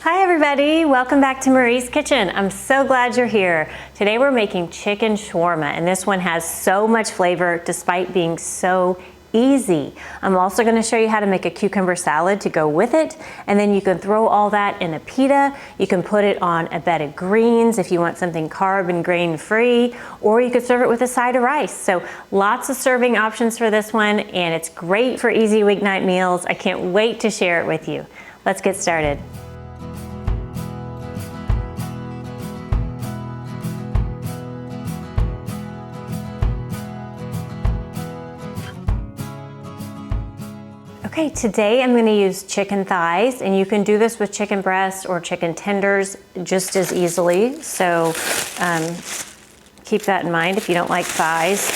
Hi everybody, welcome back to Marie's Kitchen. I'm so glad you're here. Today we're making chicken shawarma, and this one has so much flavor despite being so easy. I'm also going to show you how to make a cucumber salad to go with it, and then you can throw all that in a pita. You can put it on a bed of greens if you want something carb and grain free, or you could serve it with a side of rice. So lots of serving options for this one, and it's great for easy weeknight meals. I can't wait to share it with you. Let's get started. Okay, today I'm going to use chicken thighs, and you can do this with chicken breasts or chicken tenders just as easily. So keep that in mind if you don't like thighs.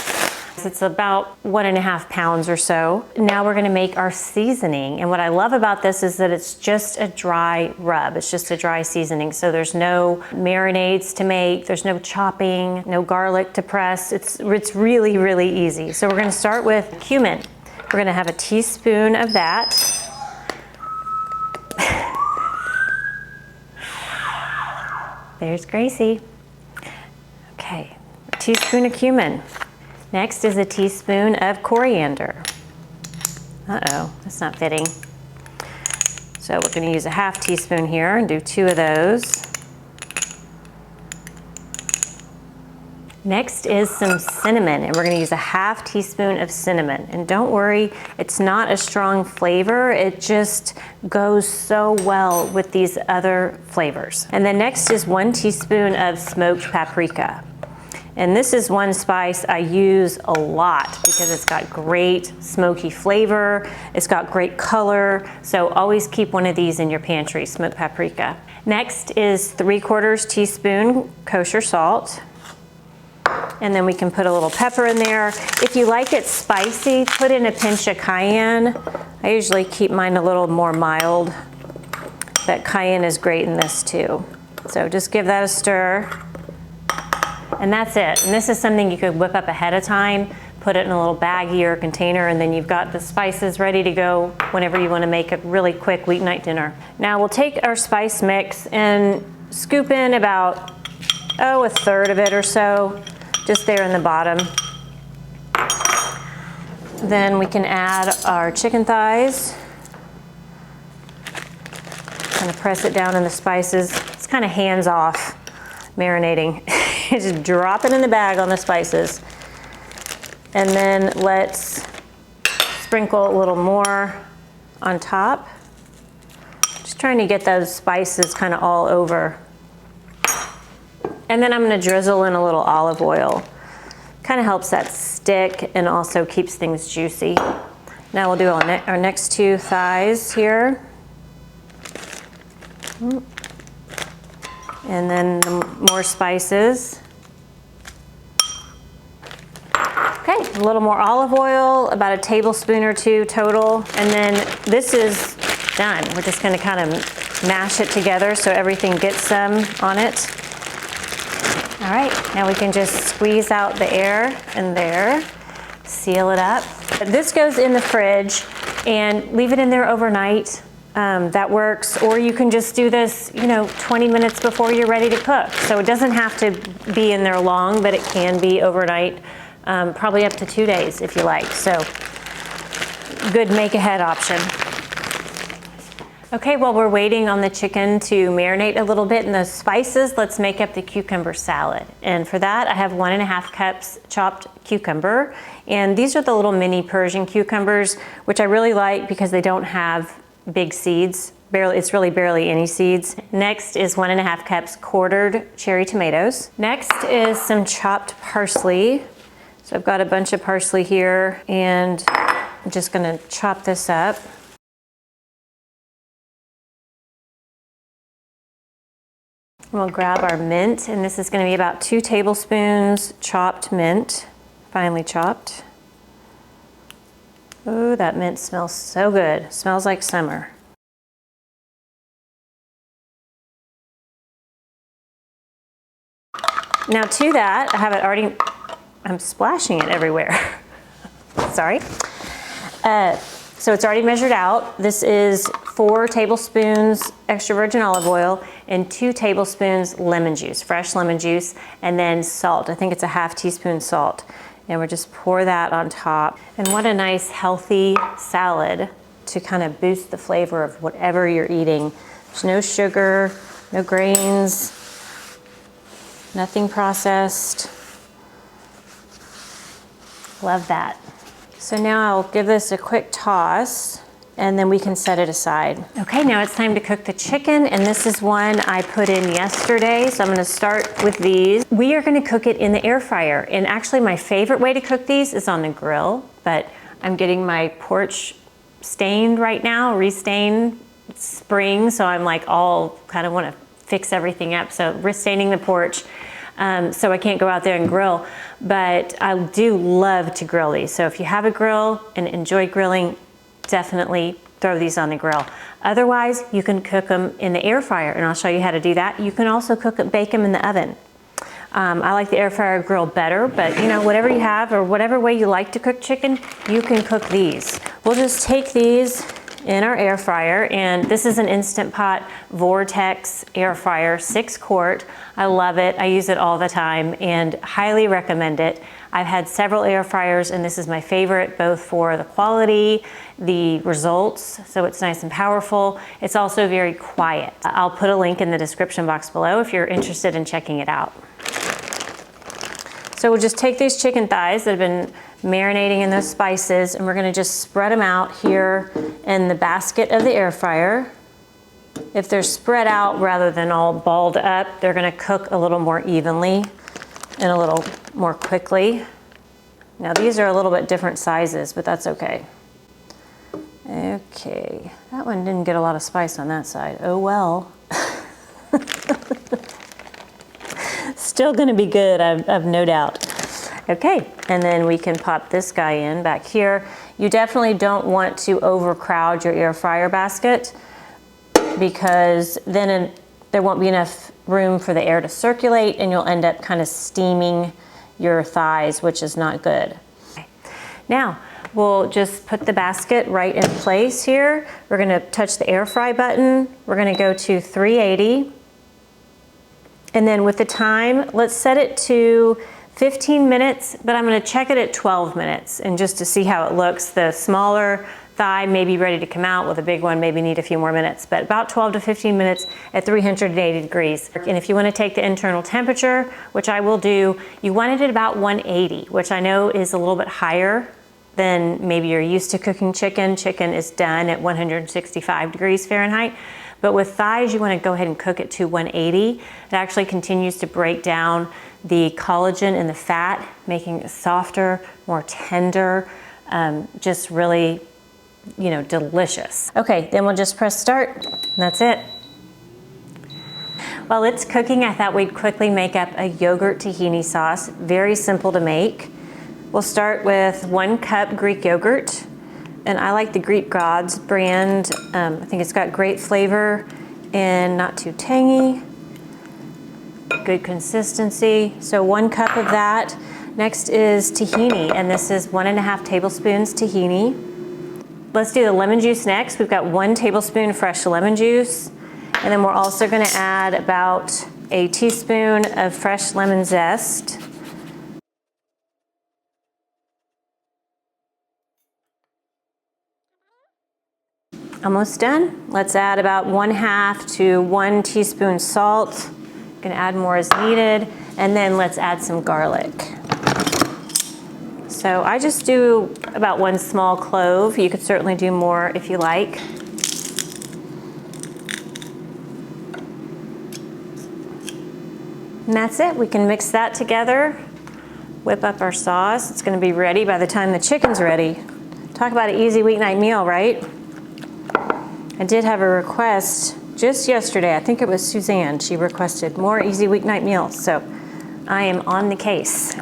It's about 1.5 pounds or so. Now we're going to make our seasoning, and what I love about this is that it's just a dry rub. It's just a dry seasoning, so there's no marinades to make, there's no chopping, no garlic to press. It's really, really easy. So we're going to start with cumin. We're going to have a teaspoon of that. There's Gracie. Okay, a teaspoon of cumin. Next is a teaspoon of coriander. Uh-oh, that's not fitting. So we're going to use a half teaspoon here and do 2 of those. Next is some cinnamon, and we're going to use a half teaspoon of cinnamon. And don't worry, it's not a strong flavor. It just goes so well with these other flavors. And then next is 1 teaspoon of smoked paprika. And this is one spice I use a lot because it's got great smoky flavor. It's got great color. So always keep one of these in your pantry, smoked paprika. Next is 3/4 teaspoon kosher salt. And then we can put a little pepper in there. If you like it spicy, put in a pinch of cayenne. I usually keep mine a little more mild, but cayenne is great in this too. So just give that a stir. And that's it. And this is something you could whip up ahead of time, put it in a little baggie or container, and then you've got the spices ready to go whenever you want to make a really quick weeknight dinner. Now we'll take our spice mix and scoop in about, 1/3 of it or so, just there in the bottom. Then we can add our chicken thighs. Kind of press it down in the spices. It's kind of hands-off marinating. Just drop it in the bag on the spices. And then let's sprinkle a little more on top. Just trying to get those spices kind of all over. And then I'm going to drizzle in a little olive oil. Kind of helps that stick and also keeps things juicy. Now we'll do our next 2 thighs here. And then more spices. Okay, a little more olive oil, about a tablespoon or 2 total. And then this is done. We're just going to kind of mash it together so everything gets some on it. All right, now we can just squeeze out the air in there, seal it up. This goes in the fridge and leave it in there overnight. That works, or you can just do this, 20 minutes before you're ready to cook. So it doesn't have to be in there long, but it can be overnight, probably up to 2 days if you like. So good make ahead option. Okay, while we're waiting on the chicken to marinate a little bit in those spices, let's make up the cucumber salad. And for that, I have 1.5 cups chopped cucumber. And these are the little mini Persian cucumbers, which I really like because they don't have big seeds. It's really barely any seeds. Next is 1.5 cups quartered cherry tomatoes. Next is some chopped parsley. So I've got a bunch of parsley here, and I'm just gonna chop this up. We'll grab our mint, and this is going to be about 2 tablespoons chopped mint, finely chopped. Oh, that mint smells so good. It smells like summer. Now to that, I have it already, I'm splashing it everywhere. Sorry. So it's already measured out. This is 4 tablespoons extra virgin olive oil and 2 tablespoons lemon juice, fresh lemon juice, and then salt. I think it's a ½ teaspoon salt. And we'll just pour that on top. And what a nice healthy salad to kind of boost the flavor of whatever you're eating. There's no sugar, no grains, nothing processed. Love that. So now I'll give this a quick toss and then we can set it aside. Okay, now it's time to cook the chicken, and this is one I put in yesterday, so I'm gonna start with these. We are gonna cook it in the air fryer, and actually my favorite way to cook these is on the grill, but I'm getting my porch stained right now, restained spring, so I'm like all kind of wanna fix everything up, so restaining the porch. So I can't go out there and grill, but I do love to grill these. So if you have a grill and enjoy grilling, definitely throw these on the grill. Otherwise, you can cook them in the air fryer, and I'll show you how to do that. You can also bake them in the oven. I like the air fryer grill better, but you know, whatever you have or whatever way you like to cook chicken, you can cook these. We'll just take these in our air fryer, and this is an Instant Pot Vortex air fryer, 6 quart. I love it. I use it all the time and highly recommend it. I've had several air fryers, and this is my favorite, both for the quality, the results, so it's nice and powerful. It's also very quiet. I'll put a link in the description box below if you're interested in checking it out. So we'll just take these chicken thighs that have been marinating in those spices, and we're gonna just spread them out here in the basket of the air fryer. If they're spread out rather than all balled up, they're gonna cook a little more evenly and a little more quickly. Now these are a little bit different sizes, but that's okay. Okay, that one didn't get a lot of spice on that side. Oh well. Still gonna be good, I've no doubt. Okay, and then we can pop this guy in back here. You definitely don't want to overcrowd your air fryer basket, because then there won't be enough room for the air to circulate, and you'll end up kind of steaming your thighs, which is not good. Okay. Now, we'll just put the basket right in place here. We're gonna touch the air fry button. We're gonna go to 380. And then with the time, let's set it to 15 minutes, but I'm gonna check it at 12 minutes, and just to see how it looks. The smaller thigh may be ready to come out, with a big one maybe need a few more minutes, but about 12 to 15 minutes at 380 degrees. And if you want to take the internal temperature, which I will do, you want it at about 180, which I know is a little bit higher than maybe you're used to cooking chicken. Chicken is done at 165 degrees Fahrenheit. But with thighs, you want to go ahead and cook it to 180. It actually continues to break down the collagen in the fat, making it softer, more tender, just really, you know, delicious. Okay, then we'll just press start, and that's it. While it's cooking, I thought we'd quickly make up a yogurt tahini sauce. Very simple to make. We'll start with 1 cup Greek yogurt, and I like the Greek Gods brand. I think it's got great flavor and not too tangy. Good consistency. So 1 cup of that. Next is tahini, and this is 1½ tablespoons tahini. Let's do the lemon juice next. We've got 1 tablespoon fresh lemon juice, and then we're also gonna add about a teaspoon of fresh lemon zest. Almost done. Let's add about 1/2 to 1 teaspoon salt. Gonna add more as needed, and then let's add some garlic. So I just do about 1 small clove. You could certainly do more if you like. And that's it. We can mix that together, whip up our sauce. It's gonna be ready by the time the chicken's ready. Talk about an easy weeknight meal, right? I did have a request just yesterday. I think it was Suzanne. She requested more easy weeknight meals, so I am on the case.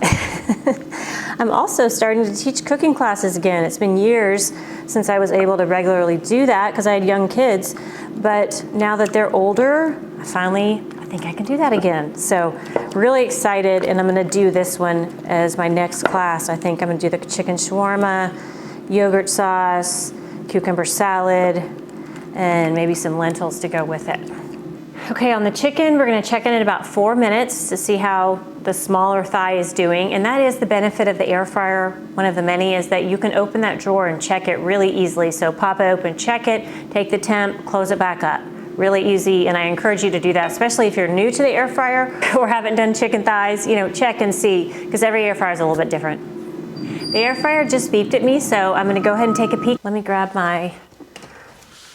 I'm also starting to teach cooking classes again. It's been years since I was able to regularly do that because I had young kids, but now that they're older, I think I can do that again. So really excited, and I'm gonna do this one as my next class. I think I'm gonna do the chicken shawarma, yogurt sauce, cucumber salad, and maybe some lentils to go with it. Okay, on the chicken, we're gonna check in at about 4 minutes to see how the smaller thigh is doing. And that is the benefit of the air fryer. One of the many is that you can open that drawer and check it really easily. So pop it open, check it, take the temp, close it back up. Really easy, and I encourage you to do that, especially if you're new to the air fryer or haven't done chicken thighs, you know, check and see, because every air fryer is a little bit different. The air fryer just beeped at me, so I'm gonna go ahead and take a peek. Let me grab my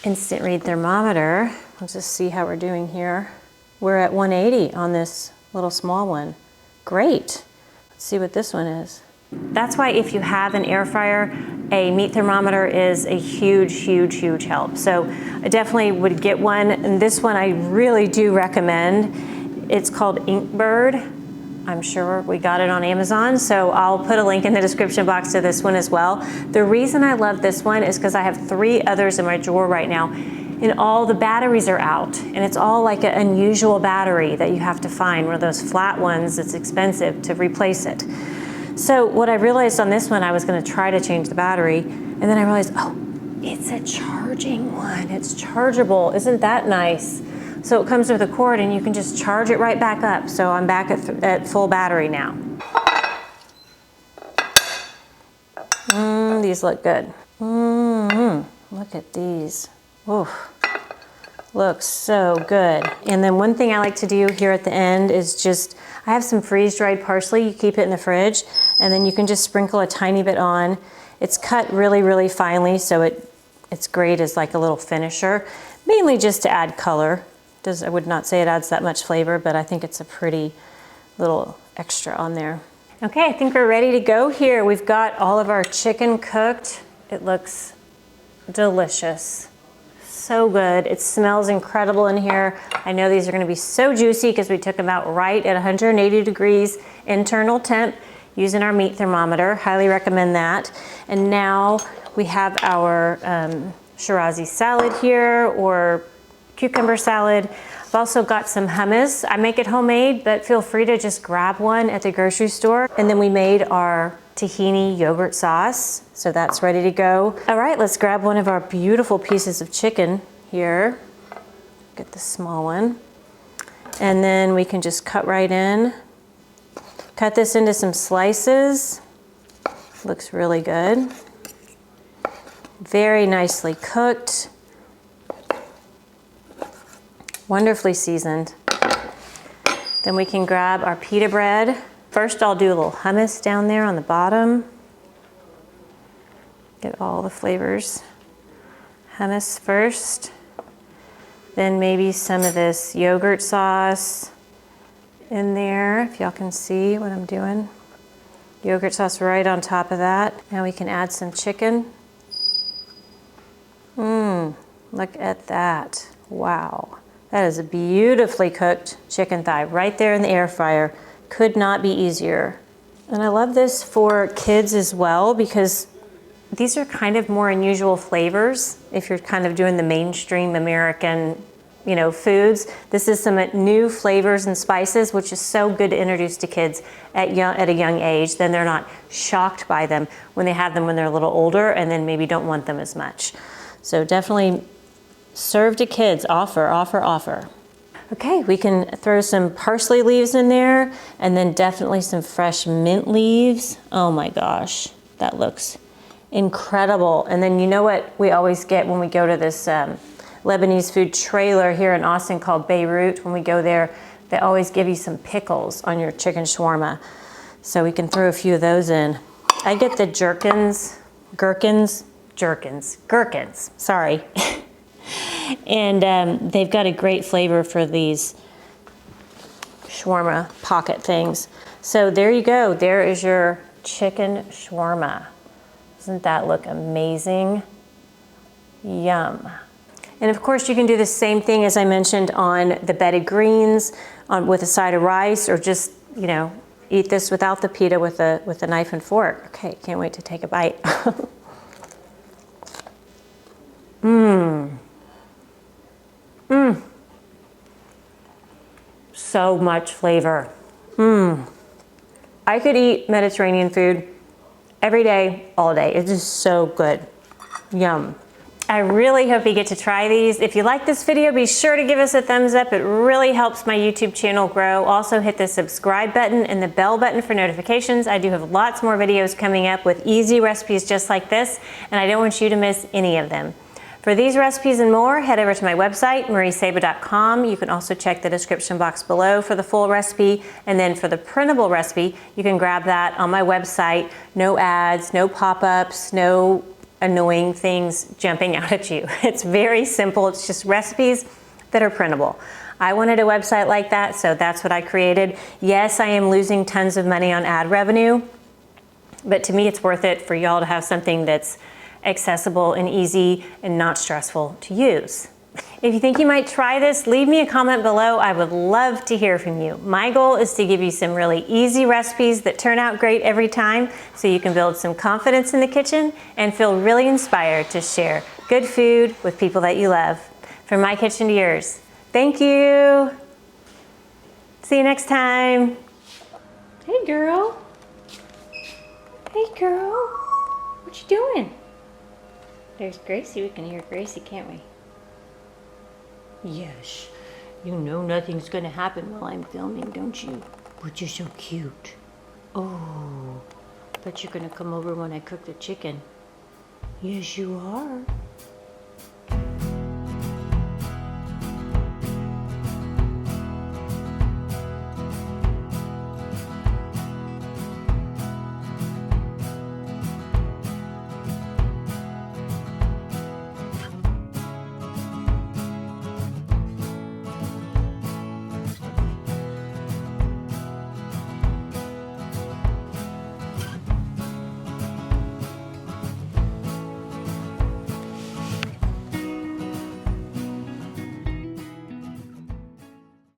instant read thermometer. Let's just see how we're doing here. We're at 180 on this little small one. Great. Let's see what this one is. That's why if you have an air fryer, a meat thermometer is a huge, huge, huge help. So I definitely would get one. And this one I really do recommend. It's called Inkbird. I'm sure we got it on Amazon, so I'll put a link in the description box to this one as well. The reason I love this one is because I have 3 others in my drawer right now, and all the batteries are out, and it's all like an unusual battery that you have to find. One of those flat ones, it's expensive to replace it. So what I realized on this one, I was gonna try to change the battery, and then I realized, oh, it's a charging one. It's chargeable. Isn't that nice? So it comes with a cord and you can just charge it right back up. So I'm back at full battery now. These look good. Look at these. Oof. Looks so good. And then one thing I like to do here at the end is just, I have some freeze-dried parsley. You keep it in the fridge, and then you can just sprinkle a tiny bit on. It's cut really, really finely, so it's great as like a little finisher, mainly just to add color. I would not say it adds that much flavor, but I think it's a pretty little extra on there. Okay, I think we're ready to go here. We've got all of our chicken cooked. It looks delicious. So good. It smells incredible in here. I know these are gonna be so juicy because we took them out right at 180 degrees internal temp using our meat thermometer. Highly recommend that. And now we have our Shirazi salad here, or cucumber salad. I've also got some hummus. I make it homemade, but feel free to just grab one at the grocery store. And then we made our tahini yogurt sauce, so that's ready to go. All right, let's grab one of our beautiful pieces of chicken here. Get the small one. And then we can just cut right in. Cut this into some slices. Looks really good. Very nicely cooked. Wonderfully seasoned. Then we can grab our pita bread. First, I'll do a little hummus down there on the bottom. Get all the flavors. Hummus first. Then maybe some of this yogurt sauce in there, if y'all can see what I'm doing. Yogurt sauce right on top of that. Now we can add some chicken. Look at that. Wow. That is a beautifully cooked chicken thigh right there in the air fryer. Could not be easier. And I love this for kids as well, because these are kind of more unusual flavors. If you're kind of doing the mainstream American, you know, foods, this is some new flavors and spices, which is so good to introduce to kids at a young age. Then they're not shocked by them when they have them when they're a little older, and then maybe don't want them as much. So definitely serve to kids. Offer, offer, offer. Okay, we can throw some parsley leaves in there, and then definitely some fresh mint leaves. Oh my gosh, that looks incredible. And then you know what we always get when we go to this Lebanese food trailer here in Austin called Beirut? When we go there, they always give you some pickles on your chicken shawarma. So we can throw a few of those in. I get the gherkins, sorry. And they've got a great flavor for these shawarma pocket things. So there you go. There is your chicken shawarma. Doesn't that look amazing? Yum. And of course you can do the same thing as I mentioned on the bedded greens with a side of rice, or just, you know, eat this without the pita with a knife and fork. Okay, can't wait to take a bite. So much flavor. I could eat Mediterranean food every day, all day. It's just so good. Yum. I really hope you get to try these. If you like this video, be sure to give us a thumbs up. It really helps my YouTube channel grow. Also hit the subscribe button and the bell button for notifications. I do have lots more videos coming up with easy recipes just like this, and I don't want you to miss any of them. For these recipes and more, head over to my website, mariesaba.com. You can also check the description box below for the full recipe. And then for the printable recipe, you can grab that on my website. No ads, no pop-ups, no annoying things jumping out at you. It's very simple. It's just recipes that are printable. I wanted a website like that, so that's what I created. Yes, I am losing tons of money on ad revenue, but to me it's worth it for y'all to have something that's accessible and easy and not stressful to use. If you think you might try this, leave me a comment below. I would love to hear from you. My goal is to give you some really easy recipes that turn out great every time so you can build some confidence in the kitchen and feel really inspired to share good food with people that you love. From my kitchen to yours. Thank you. See you next time. Hey girl. Hey girl. What you doing? There's Gracie. We can hear Gracie, can't we? Yes. You know nothing's gonna happen while I'm filming, don't you? But you're so cute. Oh, but you're gonna come over when I cook the chicken. Yes, you are.